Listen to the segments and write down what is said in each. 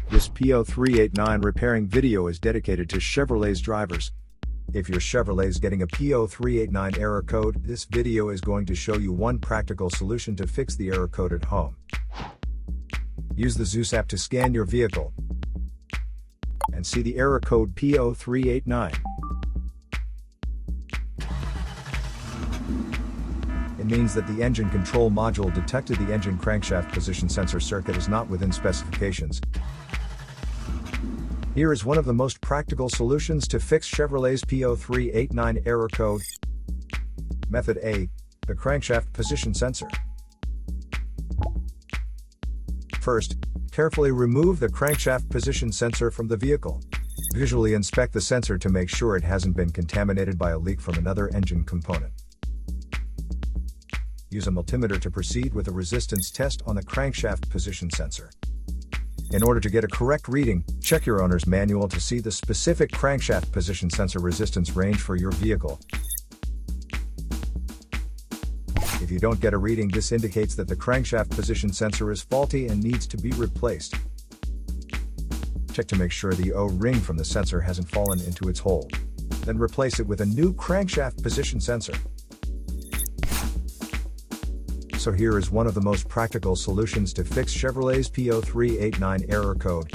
This P0389 repairing video is dedicated to Chevrolet's drivers. If your Chevrolet is getting a P0389 error code, this video is going to show you one practical solution to fix the error code at home. Use the Zeus app to scan your vehicle and see the error code P0389. It means that the engine control module detected the engine crankshaft position sensor circuit is not within specifications. Here is one of the most practical solutions to fix Chevrolet's P0389 error code. Method A. The crankshaft position sensor. First, carefully remove the crankshaft position sensor from the vehicle. Visually inspect the sensor to make sure it hasn't been contaminated by a leak from another engine component. Use a multimeter to proceed with a resistance test on the crankshaft position sensor. In order to get a correct reading, check your owner's manual to see the specific crankshaft position sensor resistance range for your vehicle. If you don't get a reading, this indicates that the crankshaft position sensor is faulty and needs to be replaced. Check to make sure the O-ring from the sensor hasn't fallen into its hole. Then replace it with a new crankshaft position sensor. So here is one of the most practical solutions to fix Chevrolet's P0389 error code.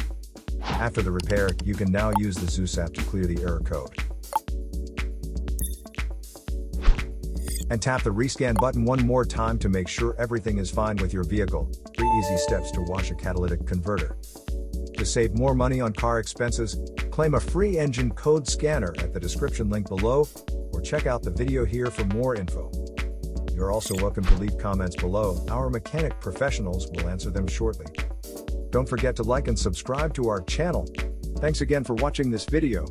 After the repair, you can now use the Zeus app to clear the error code. And tap the rescan button one more time to make sure everything is fine with your vehicle. 3 easy steps to wash a catalytic converter. To save more money on car expenses, claim a free engine code scanner at the description link below, or check out the video here for more info. You're also welcome to leave comments below. Our mechanic professionals will answer them shortly. Don't forget to like and subscribe to our channel. Thanks again for watching this video.